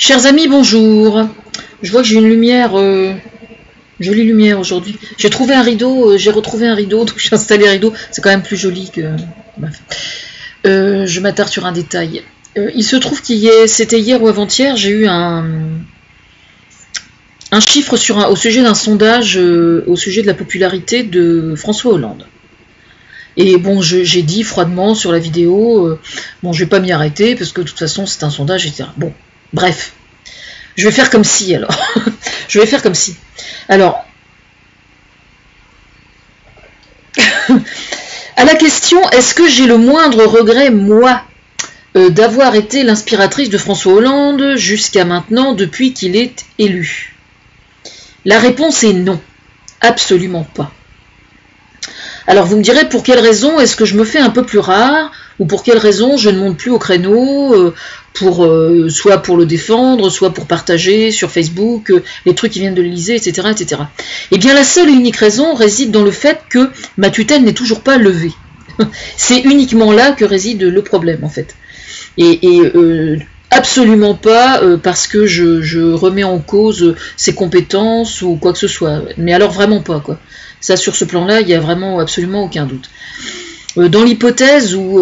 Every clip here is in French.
Chers amis, bonjour. Je vois que j'ai une lumière, jolie lumière aujourd'hui. J'ai trouvé un rideau, j'ai retrouvé un rideau, donc j'ai installé un rideau. C'est quand même plus joli que... Bref. Je m'attarde sur un détail. Il se trouve c'était hier ou avant-hier, j'ai eu un chiffre au sujet d'un sondage au sujet de la popularité de François Hollande. Et bon, j'ai dit froidement sur la vidéo, bon, je vais pas m'y arrêter parce que de toute façon c'est un sondage, etc. Bon, bref, je vais faire comme si alors. Je vais faire comme si. Alors, à la question, est-ce que j'ai le moindre regret, moi, d'avoir été l'inspiratrice de François Hollande jusqu'à maintenant depuis qu'il est élu? La réponse est non, absolument pas. Alors vous me direz pour quelle raison est-ce que je me fais un peu plus rare, ou pour quelle raison je ne monte plus au créneau, soit pour le défendre, soit pour partager sur Facebook les trucs qui viennent de l'Élysée, etc., etc. Eh bien la seule et unique raison réside dans le fait que ma tutelle n'est toujours pas levée. C'est uniquement là que réside le problème en fait. Et absolument pas parce que je remets en cause ses compétences ou quoi que ce soit. Mais alors vraiment pas quoi. Ça, sur ce plan-là, il n'y a vraiment absolument aucun doute. Dans l'hypothèse où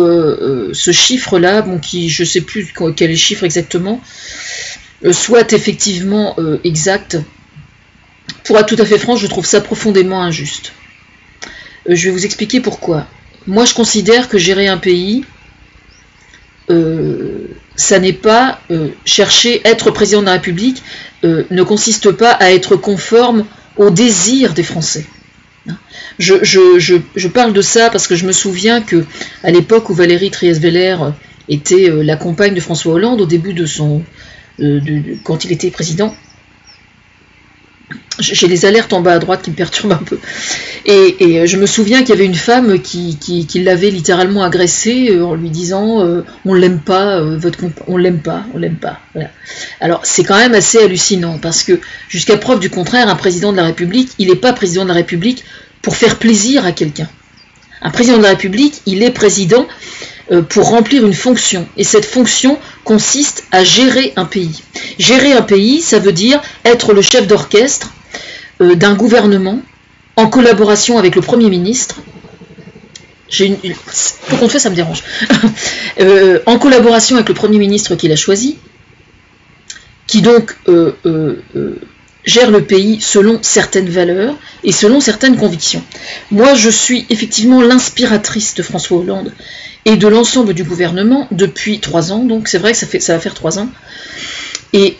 ce chiffre-là, bon, qui je ne sais plus quel est le chiffre exactement, soit effectivement exact, pour être tout à fait franc, je trouve ça profondément injuste. Je vais vous expliquer pourquoi. Moi, je considère que gérer un pays, ça n'est pas être président de la République, ne consiste pas à être conforme aux désirs des Français. Je parle de ça parce que je me souviens que à l'époque où Valérie Trierweiler était la compagne de François Hollande, au début de quand il était président, j'ai les alertes en bas à droite qui me perturbent un peu, et je me souviens qu'il y avait une femme qui l'avait littéralement agressé en lui disant on l'aime pas, on l'aime pas. Voilà. Alors c'est quand même assez hallucinant parce que jusqu'à preuve du contraire, un président de la République, il n'est pas président de la République pour faire plaisir à quelqu'un. Un président de la République, il est président pour remplir une fonction. Et cette fonction consiste à gérer un pays. Gérer un pays, ça veut dire être le chef d'orchestre d'un gouvernement en collaboration avec le Premier ministre. Pour qu'on fait, ça me dérange. En collaboration avec le Premier ministre qu'il a choisi, qui donc gère le pays selon certaines valeurs et selon certaines convictions. Moi, je suis effectivement l'inspiratrice de François Hollande et de l'ensemble du gouvernement depuis 3 ans, donc c'est vrai que ça va faire 3 ans. Et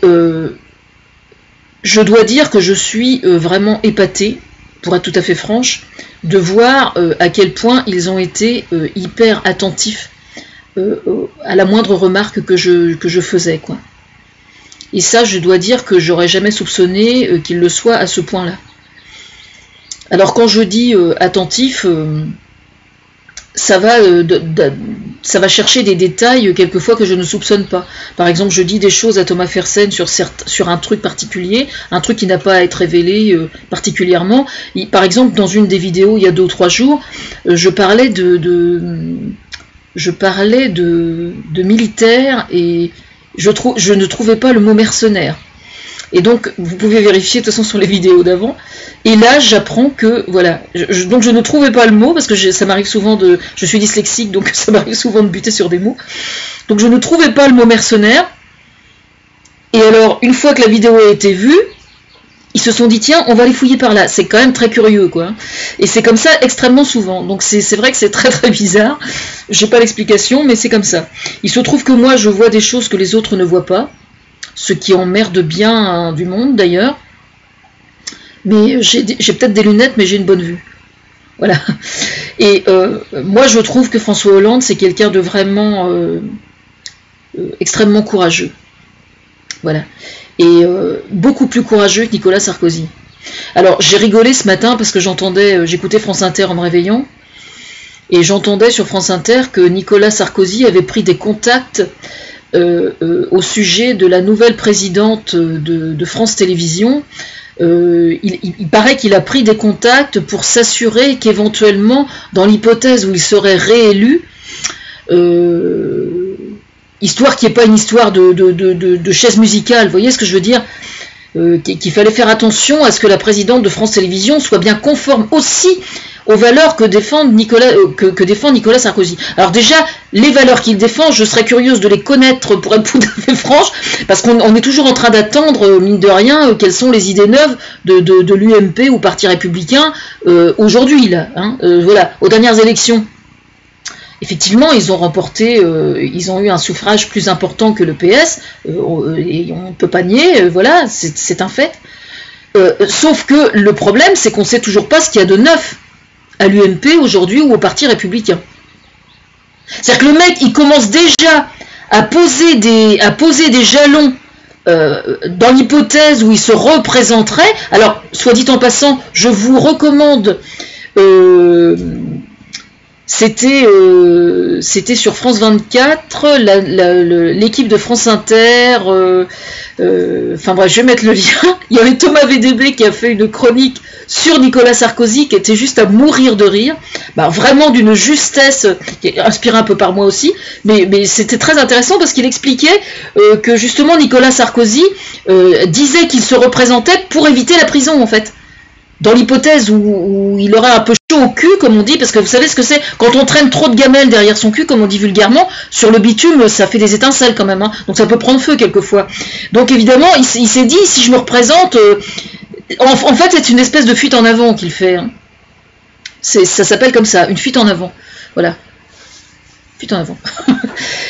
je dois dire que je suis vraiment épatée, pour être tout à fait franche, de voir à quel point ils ont été hyper attentifs à la moindre remarque que je faisais, quoi. Et ça, je dois dire que j'aurais jamais soupçonné qu'il le soit à ce point-là. Alors quand je dis attentif, ça va chercher des détails quelquefois que je ne soupçonne pas. Par exemple, je dis des choses à Thomas Fersen sur un truc particulier, un truc qui n'a pas à être révélé particulièrement. Par exemple, dans une des vidéos, il y a 2 ou 3 jours, je parlais de militaires et je ne trouvais pas le mot mercenaire. Et donc, vous pouvez vérifier de toute façon sur les vidéos d'avant. Et là, j'apprends que, voilà, donc je ne trouvais pas le mot, parce que ça m'arrive souvent je suis dyslexique, donc ça m'arrive souvent de buter sur des mots. Donc je ne trouvais pas le mot mercenaire. Et alors, une fois que la vidéo a été vue, ils se sont dit, tiens, on va aller fouiller par là. C'est quand même très curieux, quoi. Et c'est comme ça extrêmement souvent. Donc c'est vrai que c'est très très bizarre. J'ai pas l'explication, mais c'est comme ça. Il se trouve que moi, je vois des choses que les autres ne voient pas. Ce qui emmerde bien du monde, d'ailleurs. Mais j'ai peut-être des lunettes, mais j'ai une bonne vue. Voilà. Et moi, je trouve que François Hollande, c'est quelqu'un de vraiment extrêmement courageux. Voilà. Et beaucoup plus courageux que Nicolas Sarkozy. Alors, j'ai rigolé ce matin parce que j'écoutais France Inter en me réveillant, et j'entendais sur France Inter que Nicolas Sarkozy avait pris des contacts au sujet de la nouvelle présidente de France Télévisions. Il paraît qu'il a pris des contacts pour s'assurer qu'éventuellement, dans l'hypothèse où il serait réélu, histoire qui n'est pas une histoire de chaise musicale, vous voyez ce que je veux dire, qu'il fallait faire attention à ce que la présidente de France Télévisions soit bien conforme aussi aux valeurs que défend Nicolas Sarkozy. Alors déjà, les valeurs qu'il défend, je serais curieuse de les connaître pour être tout à fait franche, parce qu'on est toujours en train d'attendre, mine de rien, quelles sont les idées neuves de l'UMP ou Parti républicain aujourd'hui, là. Voilà, aux dernières élections. Effectivement, ils ont remporté, ils ont eu un suffrage plus important que le PS, et on ne peut pas nier, voilà, c'est un fait. Sauf que le problème, c'est qu'on ne sait toujours pas ce qu'il y a de neuf à l'UMP aujourd'hui ou au Parti républicain. C'est-à-dire que le mec, il commence déjà à poser des jalons dans l'hypothèse où il se représenterait. Alors, soit dit en passant, je vous recommande... C'était sur France 24, l'équipe de France Inter, enfin bref, je vais mettre le lien. Il y avait Thomas VDB qui a fait une chronique sur Nicolas Sarkozy qui était juste à mourir de rire, vraiment d'une justesse qui est inspirée un peu par moi aussi, mais c'était très intéressant parce qu'il expliquait que justement Nicolas Sarkozy disait qu'il se représentait pour éviter la prison en fait. Dans l'hypothèse où il aurait un peu chaud au cul, comme on dit, parce que vous savez ce que c'est, quand on traîne trop de gamelles derrière son cul, comme on dit vulgairement, sur le bitume, ça fait des étincelles quand même, hein, donc ça peut prendre feu quelquefois. Donc évidemment, il s'est dit, si je me représente, en fait c'est une espèce de fuite en avant qu'il fait. Hein. Ça s'appelle comme ça, une fuite en avant. Voilà. Fuite en avant.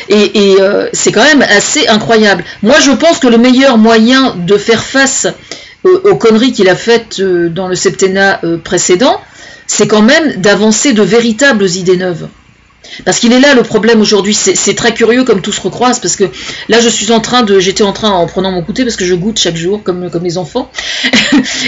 et c'est quand même assez incroyable. Moi je pense que le meilleur moyen de faire face aux conneries qu'il a faites dans le septennat précédent, c'est quand même d'avancer de véritables idées neuves. Parce qu'il est là le problème aujourd'hui, c'est très curieux comme tout se recroise, parce que là j'étais en train, en prenant mon goûter, parce que je goûte chaque jour, comme les enfants,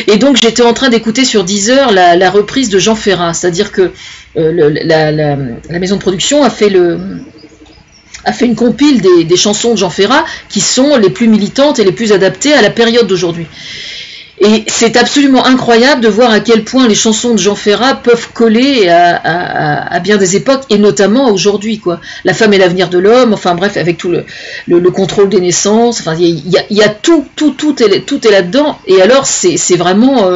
et donc j'étais en train d'écouter sur Deezer la reprise de Jean Ferrat, c'est-à-dire que la maison de production a fait une compile des chansons de Jean Ferrat qui sont les plus militantes et les plus adaptées à la période d'aujourd'hui. Et c'est absolument incroyable de voir à quel point les chansons de Jean Ferrat peuvent coller à bien des époques, et notamment aujourd'hui, quoi. La femme est l'avenir de l'homme, enfin bref, avec tout le contrôle des naissances, enfin il y a tout est là-dedans, et alors c'est vraiment...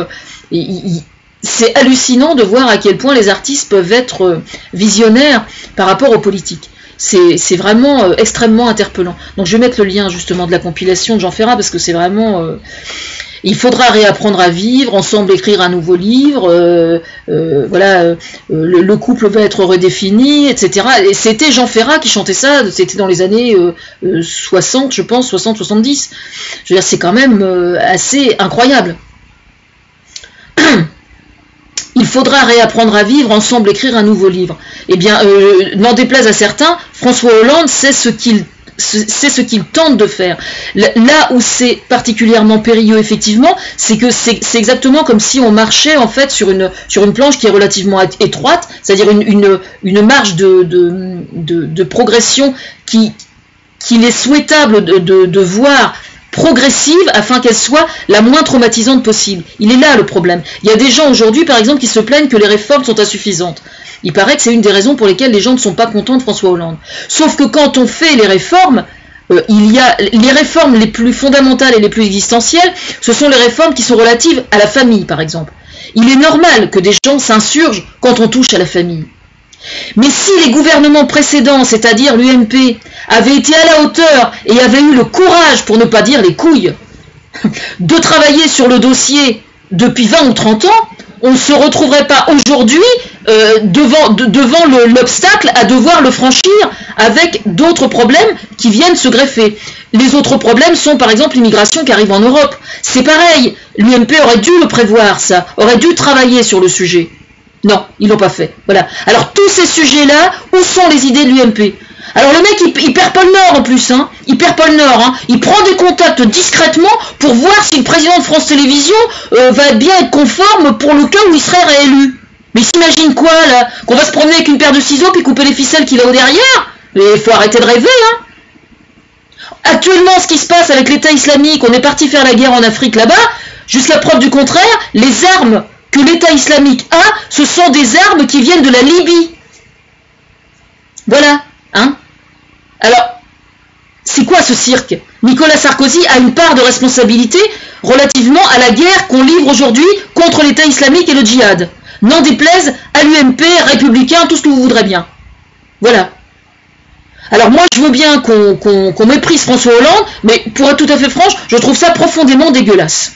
c'est hallucinant de voir à quel point les artistes peuvent être visionnaires par rapport aux politiques. C'est vraiment extrêmement interpellant. Donc je vais mettre le lien justement de la compilation de Jean Ferrat, parce que c'est vraiment... il faudra réapprendre à vivre, ensemble écrire un nouveau livre, voilà, le couple va être redéfini, etc. Et c'était Jean Ferrat qui chantait ça, c'était dans les années 60, je pense, 60-70. Je veux dire, c'est quand même assez incroyable. Il faudra réapprendre à vivre, ensemble écrire un nouveau livre. Eh bien, n'en déplaise à certains, François Hollande, c'est ce qu'il tente de faire. Là où c'est particulièrement périlleux, effectivement, c'est que c'est exactement comme si on marchait en fait sur une planche qui est relativement étroite, c'est-à-dire une marge de progression qu'il est souhaitable de voir progressive afin qu'elle soit la moins traumatisante possible. Il est là le problème. Il y a des gens aujourd'hui, par exemple, qui se plaignent que les réformes sont insuffisantes. Il paraît que c'est une des raisons pour lesquelles les gens ne sont pas contents de François Hollande. Sauf que quand on fait les réformes, il y a les réformes les plus fondamentales et les plus existentielles, ce sont les réformes qui sont relatives à la famille, par exemple. Il est normal que des gens s'insurgent quand on touche à la famille. Mais si les gouvernements précédents, c'est-à-dire l'UMP, avaient été à la hauteur et avaient eu le courage, pour ne pas dire les couilles, de travailler sur le dossier depuis 20 ou 30 ans, on ne se retrouverait pas aujourd'hui devant l'obstacle à devoir le franchir avec d'autres problèmes qui viennent se greffer. Les autres problèmes sont par exemple l'immigration qui arrive en Europe. C'est pareil, l'UMP aurait dû le prévoir, ça, aurait dû travailler sur le sujet. Non, ils l'ont pas fait. Voilà. Alors tous ces sujets-là, où sont les idées de l'UMP ? Alors le mec, il perd pas le nord en plus, hein. Il perd pas le nord, hein. Il prend des contacts discrètement pour voir si le président de France Télévisions va bien être conforme pour le cas où il serait réélu. Mais il s'imagine quoi là ? Qu'on va se promener avec une paire de ciseaux puis couper les ficelles qu'il a au derrière ? Mais il faut arrêter de rêver, hein. Actuellement, ce qui se passe avec l'État islamique, on est parti faire la guerre en Afrique là-bas, jusqu'à preuve du contraire, les armes que l'État islamique a, ce sont des armes qui viennent de la Libye. Voilà, hein. Alors, ce cirque? Nicolas Sarkozy a une part de responsabilité relativement à la guerre qu'on livre aujourd'hui contre l'État islamique et le djihad. N'en déplaise à l'UMP, républicain, tout ce que vous voudrez bien. Voilà. Alors moi je veux bien qu'on méprise François Hollande, mais pour être tout à fait franche, je trouve ça profondément dégueulasse.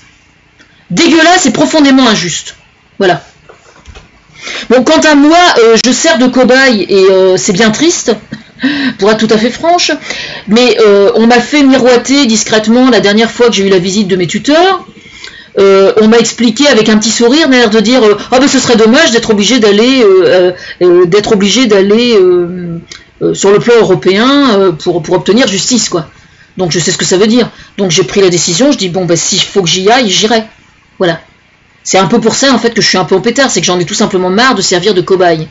Dégueulasse et profondément injuste. Voilà. Bon, quant à moi, je sers de cobaye et c'est bien triste, pour être tout à fait franche, mais on m'a fait miroiter discrètement la dernière fois que j'ai eu la visite de mes tuteurs. On m'a expliqué avec un petit sourire, l'air de dire ah ben ce serait dommage d'être obligé d'aller sur le plan européen pour obtenir justice, quoi. Donc je sais ce que ça veut dire. Donc j'ai pris la décision, je dis bon ben s'il faut que j'y aille, j'irai. Voilà. C'est un peu pour ça en fait que je suis un peu en pétard, c'est que j'en ai tout simplement marre de servir de cobaye.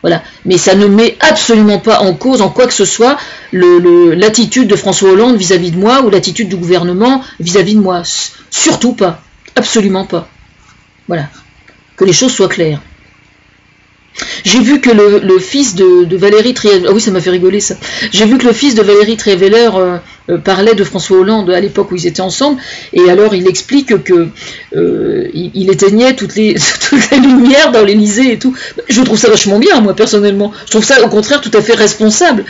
Voilà. Mais ça ne met absolument pas en cause, en quoi que ce soit, l'attitude de François Hollande vis-à-vis de moi ou l'attitude du gouvernement vis-à-vis de moi. Surtout pas. Absolument pas. Voilà. Que les choses soient claires. J'ai vu que le fils de Valérie Trierweiler, ah oui ça m'a fait rigoler ça, j'ai vu que le fils de Valérie Trierweiler parlait de François Hollande à l'époque où ils étaient ensemble, et alors il explique que il éteignait toutes les lumières dans l'Élysée et tout. Je trouve ça vachement bien, moi personnellement. Je trouve ça au contraire tout à fait responsable.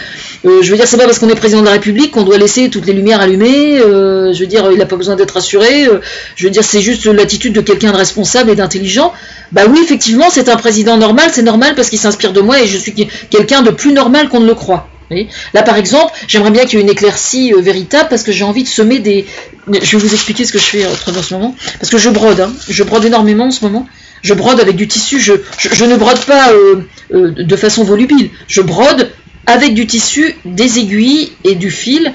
Je veux dire, c'est pas parce qu'on est président de la République qu'on doit laisser toutes les lumières allumées. Je veux dire, il n'a pas besoin d'être assuré. Je veux dire, c'est juste l'attitude de quelqu'un de responsable et d'intelligent. Bah oui, effectivement, c'est un président normal, c'est normal parce qu'il s'inspire de moi et je suis quelqu'un de plus normal qu'on ne le croit. Oui. Là, par exemple, j'aimerais bien qu'il y ait une éclaircie véritable parce que j'ai envie de semer des... Je vais vous expliquer ce que je fais en ce moment. Parce que je brode, hein. Je brode énormément en ce moment. Je brode avec du tissu. Je ne brode pas de façon volubile. Je brode avec du tissu, des aiguilles et du fil,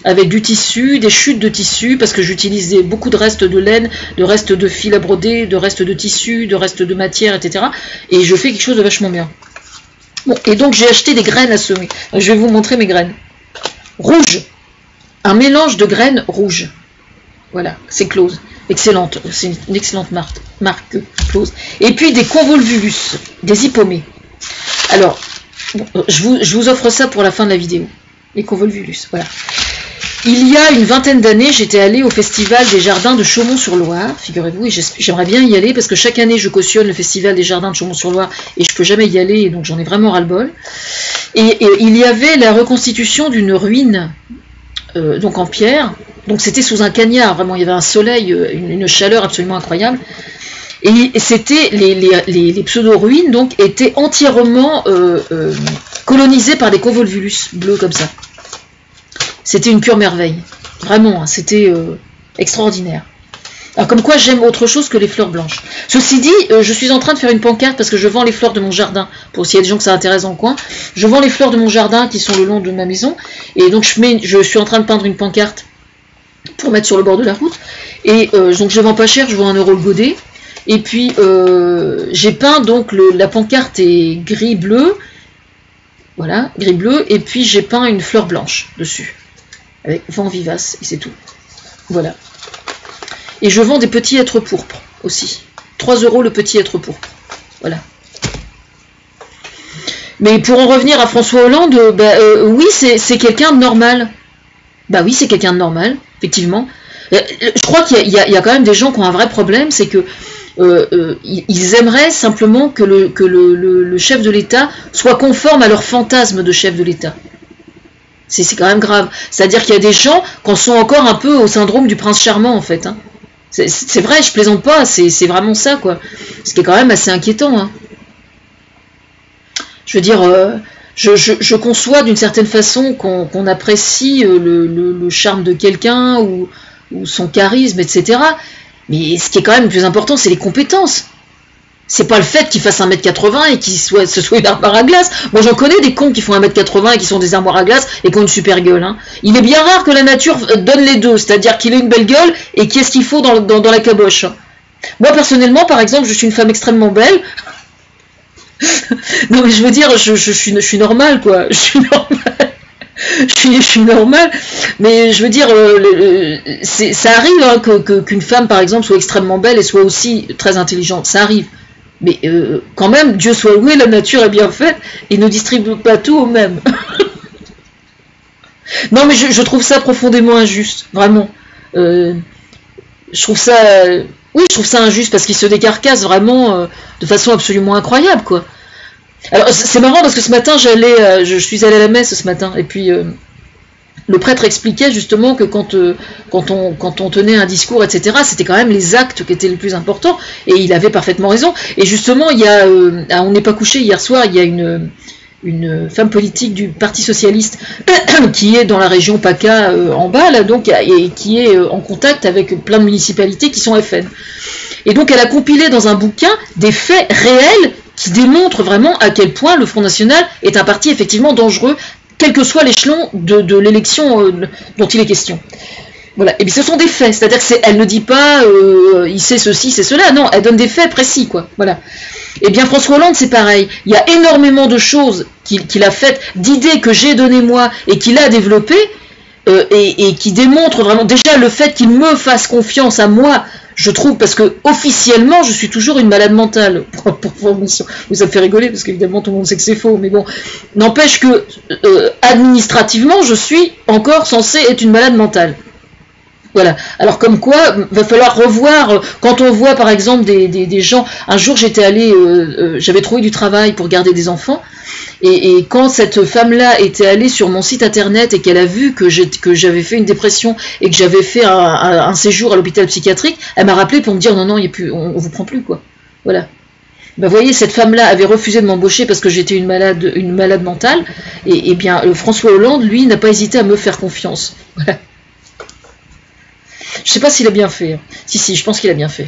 avec du tissu, des chutes de tissu, parce que j'utilise beaucoup de restes de laine, de restes de fil à broder, de restes de tissu, de restes de matière, etc. Et je fais quelque chose de vachement bien. Bon, et donc j'ai acheté des graines à semer. Je vais vous montrer mes graines. Rouge. Un mélange de graines rouges. Voilà, c'est Close. Excellente. C'est une excellente marque Close. Et puis des convolvulus, des hippomées. Alors, je vous offre ça pour la fin de la vidéo. Les convolvulus, voilà. Il y a une vingtaine d'années, j'étais allée au festival des jardins de Chaumont-sur-Loire, figurez-vous, et j'aimerais bien y aller parce que chaque année je cautionne le festival des jardins de Chaumont-sur-Loire et je peux jamais y aller, et donc j'en ai vraiment ras-le-bol. Et il y avait la reconstitution d'une ruine, donc en pierre, donc c'était sous un cagnard, vraiment, il y avait un soleil, une chaleur absolument incroyable. Et c'était les pseudo-ruines donc étaient entièrement colonisées par des convolvulus bleus comme ça. C'était une pure merveille, vraiment, hein, c'était extraordinaire. Alors comme quoi j'aime autre chose que les fleurs blanches. Ceci dit, je suis en train de faire une pancarte parce que je vends les fleurs de mon jardin, pour s'il y a des gens que ça intéresse dans le coin. Je vends les fleurs de mon jardin qui sont le long de ma maison, et donc je suis en train de peindre une pancarte pour mettre sur le bord de la route. Et donc je vends pas cher, je vends 1 € le godet. Et puis j'ai peint donc la pancarte est gris-bleu, voilà, gris-bleu, et puis j'ai peint une fleur blanche dessus, avec vent vivace, et c'est tout. Voilà. Et je vends des petits êtres pourpres aussi. 3 € le petit être pourpre. Voilà. Mais pour en revenir à François Hollande, oui, c'est quelqu'un de normal. Bah oui, c'est quelqu'un de normal, effectivement. Je crois qu'il y a quand même des gens qui ont un vrai problème, c'est que ils aimeraient simplement que le chef de l'État soit conforme à leur fantasme de chef de l'État. C'est quand même grave. C'est-à-dire qu'il y a des gens qui en sont encore un peu au syndrome du prince charmant, en fait. Hein. C'est vrai, je plaisante pas, c'est vraiment ça, quoi. Ce qui est quand même assez inquiétant. Hein. Je veux dire, je conçois d'une certaine façon qu'on apprécie le charme de quelqu'un ou son charisme, etc. Mais ce qui est quand même le plus important, c'est les compétences. C'est pas le fait qu'il fasse 1m80 et qu'il ce soit une armoire à glace. Moi j'en connais des cons qui font 1m80 et qui sont des armoires à glace et qui ont une super gueule. Hein. Il est bien rare que la nature donne les deux, c'est-à-dire qu'il ait une belle gueule et qu'est-ce qu'il faut dans la caboche. Moi personnellement, par exemple, je suis une femme extrêmement belle. Non mais je veux dire, je suis normale, quoi. Je suis normale. Je suis normale, mais je veux dire, ça arrive hein, qu'une femme, par exemple, soit extrêmement belle et soit aussi très intelligente. Ça arrive. Mais quand même, Dieu soit loué, la nature est bien faite et ne distribue pas tout au même. Non, mais je trouve ça profondément injuste, vraiment. Je trouve ça... oui, je trouve ça injuste parce qu'il se décarcasse vraiment de façon absolument incroyable, quoi. Alors, c'est marrant parce que ce matin, je suis allée à la messe ce matin, et puis le prêtre expliquait justement que quand on tenait un discours, etc., c'était quand même les actes qui étaient les plus importants, et il avait parfaitement raison. Et justement, il y a, on n'est pas couché hier soir, il y a une femme politique du Parti Socialiste qui est dans la région PACA en bas, là, donc, et qui est en contact avec plein de municipalités qui sont FN. Et donc elle a compilé dans un bouquin des faits réels qui démontrent vraiment à quel point le Front National est un parti effectivement dangereux, quel que soit l'échelon de l'élection dont il est question. Voilà. Et bien ce sont des faits, c'est-à-dire qu'elle ne dit pas il sait ceci, c'est cela, non, elle donne des faits précis, quoi. Voilà. Et bien François Hollande, c'est pareil. Il y a énormément de choses qu'il a faites, d'idées que j'ai données moi et qu'il a développées, et qui démontrent vraiment déjà le fait qu'il me fasse confiance à moi. Je trouve, parce que officiellement, je suis toujours une malade mentale. Ça me fait rigoler, parce qu'évidemment, tout le monde sait que c'est faux, mais bon. N'empêche que, administrativement, je suis encore censée être une malade mentale. Voilà. Alors comme quoi, va falloir revoir, quand on voit par exemple des gens, un jour j'étais allée, j'avais trouvé du travail pour garder des enfants, et quand cette femme-là était allée sur mon site internet et qu'elle a vu que j'avais fait une dépression et que j'avais fait un séjour à l'hôpital psychiatrique, elle m'a rappelé pour me dire non, on vous prend plus, quoi. Voilà. Ben, vous voyez, cette femme-là avait refusé de m'embaucher parce que j'étais une malade mentale, et bien François Hollande, lui, n'a pas hésité à me faire confiance. Voilà. Je sais pas s'il a bien fait. Si, je pense qu'il a bien fait.